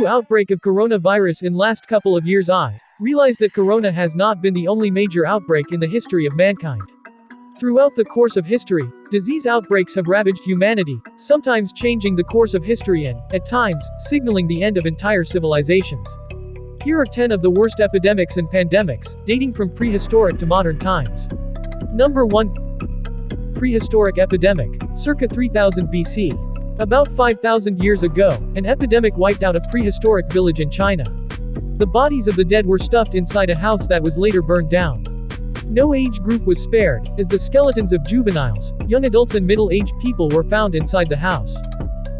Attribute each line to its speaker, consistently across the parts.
Speaker 1: to outbreak of coronavirus in last couple of years, I realized that corona has not been the only major outbreak in the history of mankind. Throughout the course of history, disease outbreaks have ravaged humanity, sometimes changing the course of history and, at times, signaling the end of entire civilizations. Here are 10 of the worst epidemics and pandemics, dating from prehistoric to modern times. Number 1. Prehistoric epidemic. Circa 3000 BC. About 5,000 years ago, an epidemic wiped out a prehistoric village in China. The bodies of the dead were stuffed inside a house that was later burned down. No age group was spared, as the skeletons of juveniles, young adults and middle-aged people were found inside the house.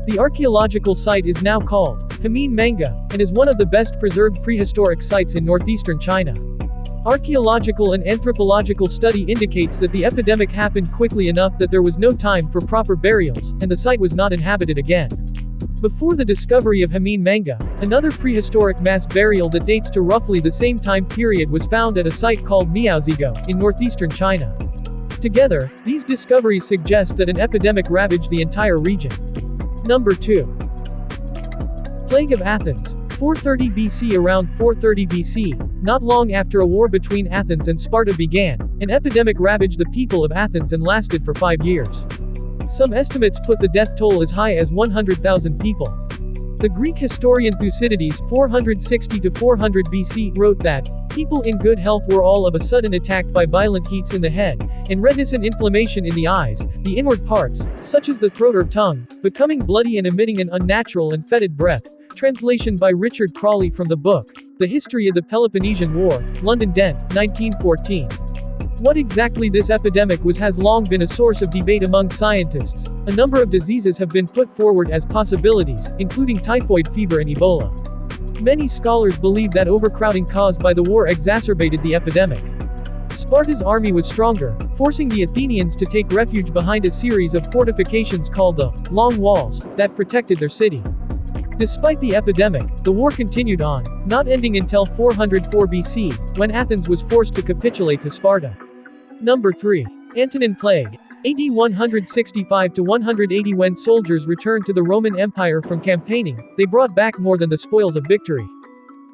Speaker 1: The archaeological site is now called Hemine Manga, and is one of the best preserved prehistoric sites in northeastern China. Archaeological and anthropological study indicates that the epidemic happened quickly enough that there was no time for proper burials, and the site was not inhabited again. Before the discovery of Hemine Manga, another prehistoric mass burial that dates to roughly the same time period was found at a site called Miaozigo, in northeastern China. Together, these discoveries suggest that an epidemic ravaged the entire region. Number 2. Plague of Athens. 430 BC. Around 430 BC, not long after a war between Athens and Sparta began, an epidemic ravaged the people of Athens and lasted for 5 years. Some estimates put the death toll as high as 100,000 people. The Greek historian Thucydides, 460 to 400 BC, wrote that people in good health were all of a sudden attacked by violent heats in the head, and redness and inflammation in the eyes, the inward parts, such as the throat or tongue, becoming bloody and emitting an unnatural and fetid breath. Translation by Richard Crawley from the book, The History of the Peloponnesian War, London Dent, 1914. What exactly this epidemic was has long been a source of debate among scientists. A number of diseases have been put forward as possibilities, including typhoid fever and Ebola. Many scholars believe that overcrowding caused by the war exacerbated the epidemic. Sparta's army was stronger, forcing the Athenians to take refuge behind a series of fortifications called the Long Walls, that protected their city. Despite the epidemic, the war continued on, not ending until 404 BC, when Athens was forced to capitulate to Sparta. Number 3. Antonine Plague. AD 165 to 180. When soldiers returned to the Roman Empire from campaigning, they brought back more than the spoils of victory.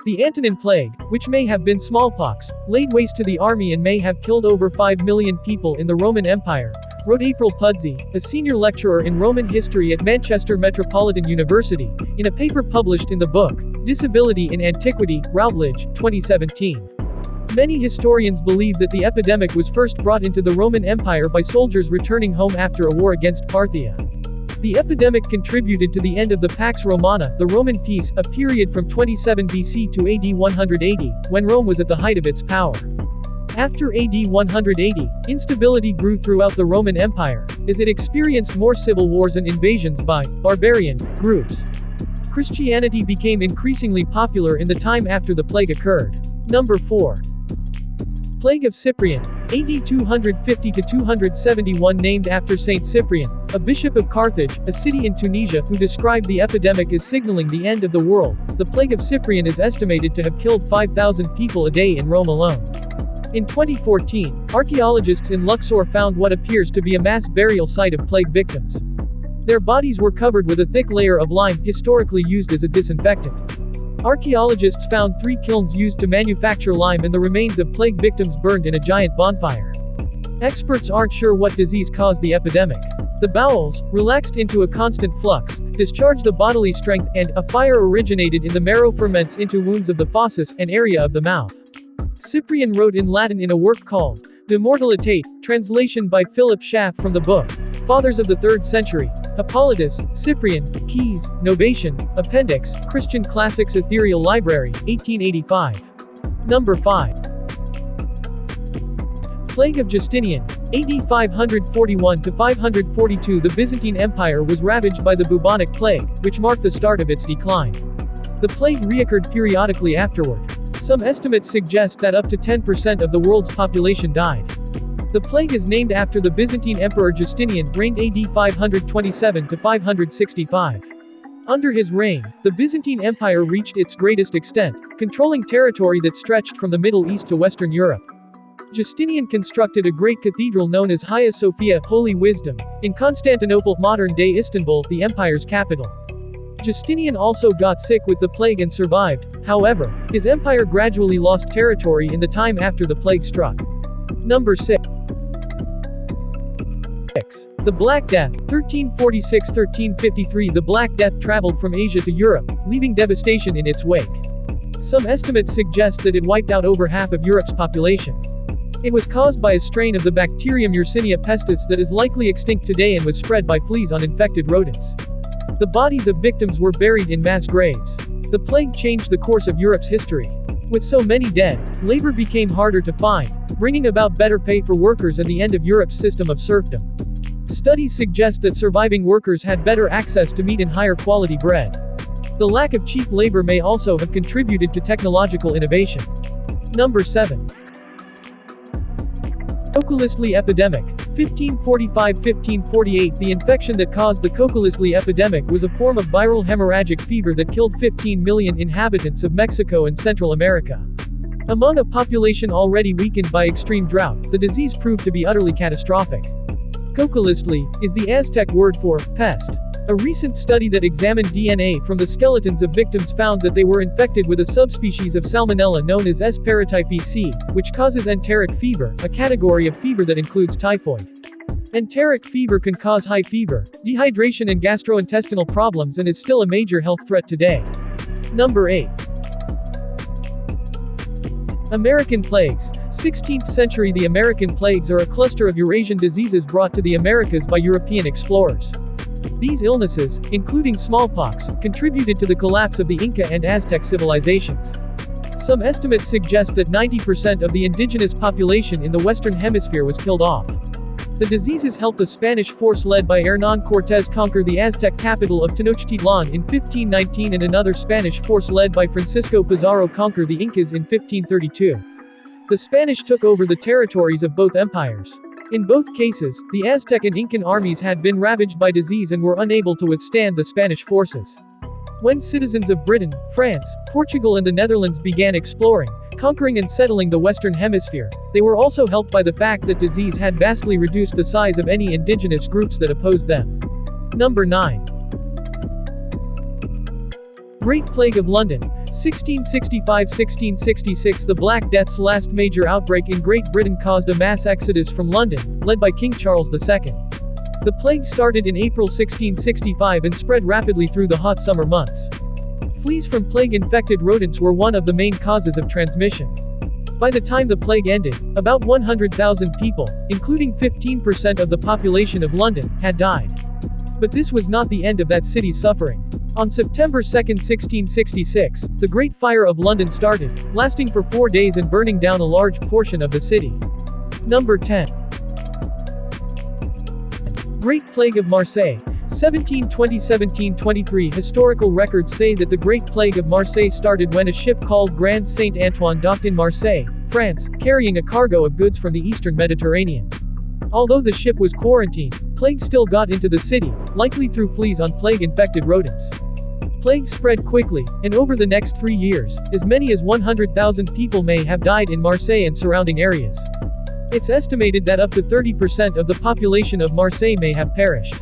Speaker 1: The Antonine Plague, which may have been smallpox, laid waste to the army and may have killed over 5 million people in the Roman Empire, wrote April Pudsey, a senior lecturer in Roman history at Manchester Metropolitan University, in a paper published in the book, Disability in Antiquity, Routledge, 2017. Many historians believe that the epidemic was first brought into the Roman Empire by soldiers returning home after a war against Parthia. The epidemic contributed to the end of the Pax Romana, the Roman peace, a period from 27 BC to AD 180, when Rome was at the height of its power. After AD 180, instability grew throughout the Roman Empire, as it experienced more civil wars and invasions by barbarian groups. Christianity became increasingly popular in the time after the plague occurred. Number 4. Plague of Cyprian. AD 250 to 271. Named after Saint Cyprian, a bishop of Carthage, a city in Tunisia, who described the epidemic as signaling the end of the world. The plague of Cyprian is estimated to have killed 5,000 people a day in Rome alone. In 2014, archaeologists in Luxor found what appears to be a mass burial site of plague victims. Their bodies were covered with a thick layer of lime, historically used as a disinfectant. Archaeologists found 3 kilns used to manufacture lime and the remains of plague victims burned in a giant bonfire. Experts aren't sure what disease caused the epidemic. The bowels, relaxed into a constant flux, discharge the bodily strength, and a fire originated in the marrow ferments into wounds of the fauces, an area of the mouth. Cyprian wrote in Latin in a work called De Mortalitate, translation by Philip Schaff from the book, Fathers of the 3rd Century, Hippolytus, Cyprian, Keys, Novation, Appendix, Christian Classics Ethereal Library, 1885. Number 5. Plague of Justinian. AD 541 to 542. The Byzantine Empire was ravaged by the bubonic plague, which marked the start of its decline. The plague reoccurred periodically afterward. Some estimates suggest that up to 10% of the world's population died. The plague is named after the Byzantine Emperor Justinian, reigned AD 527 to 565. Under his reign, the Byzantine Empire reached its greatest extent, controlling territory that stretched from the Middle East to Western Europe. Justinian constructed a great cathedral known as Hagia Sophia, Holy Wisdom, in Constantinople, modern-day Istanbul, the empire's capital. Justinian also got sick with the plague and survived. However, his empire gradually lost territory in the time after the plague struck. Number 6. The Black Death, 1346–1353. The Black Death traveled from Asia to Europe, leaving devastation in its wake. Some estimates suggest that it wiped out over half of Europe's population. It was caused by a strain of the bacterium Yersinia pestis that is likely extinct today and was spread by fleas on infected rodents. The bodies of victims were buried in mass graves. The plague changed the course of Europe's history. With so many dead, labor became harder to find, bringing about better pay for workers and the end of Europe's system of serfdom. Studies suggest that surviving workers had better access to meat and higher quality bread. The lack of cheap labor may also have contributed to technological innovation. Number 7. Cocolistly epidemic, 1545–1548. The infection that caused the Cocolistly epidemic was a form of viral hemorrhagic fever that killed 15 million inhabitants of Mexico and Central America. Among a population already weakened by extreme drought, the disease proved to be utterly catastrophic. Cocolistly is the Aztec word for pest. A recent study that examined DNA from the skeletons of victims found that they were infected with a subspecies of Salmonella known as S. paratyphi, which causes enteric fever, a category of fever that includes typhoid. Enteric fever can cause high fever, dehydration and gastrointestinal problems and is still a major health threat today. Number 8. American plagues. 16th century. The American plagues are a cluster of Eurasian diseases brought to the Americas by European explorers. These illnesses, including smallpox, contributed to the collapse of the Inca and Aztec civilizations. Some estimates suggest that 90% of the indigenous population in the Western Hemisphere was killed off. The diseases helped a Spanish force led by Hernán Cortés conquer the Aztec capital of Tenochtitlan in 1519 and another Spanish force led by Francisco Pizarro conquer the Incas in 1532. The Spanish took over the territories of both empires. In both cases, the Aztec and Incan armies had been ravaged by disease and were unable to withstand the Spanish forces. When citizens of Britain, France, Portugal and the Netherlands began exploring, conquering and settling the Western Hemisphere, they were also helped by the fact that disease had vastly reduced the size of any indigenous groups that opposed them. Number 9. Great Plague of London, 1665–1666. The Black Death's last major outbreak in Great Britain caused a mass exodus from London, led by King Charles II. The plague started in April 1665 and spread rapidly through the hot summer months. Fleas from plague-infected rodents were one of the main causes of transmission. By the time the plague ended, about 100,000 people, including 15% of the population of London, had died. But this was not the end of that city's suffering. On September 2, 1666, the Great Fire of London started, lasting for 4 days and burning down a large portion of the city. Number 10. Great Plague of Marseille, 1720–1723. Historical records say that the Great Plague of Marseille started when a ship called Grand Saint Antoine docked in Marseille, France, carrying a cargo of goods from the eastern Mediterranean. Although the ship was quarantined, plague still got into the city, likely through fleas on plague-infected rodents. Plague spread quickly, and over the next 3 years, as many as 100,000 people may have died in Marseille and surrounding areas. It's estimated that up to 30% of the population of Marseille may have perished.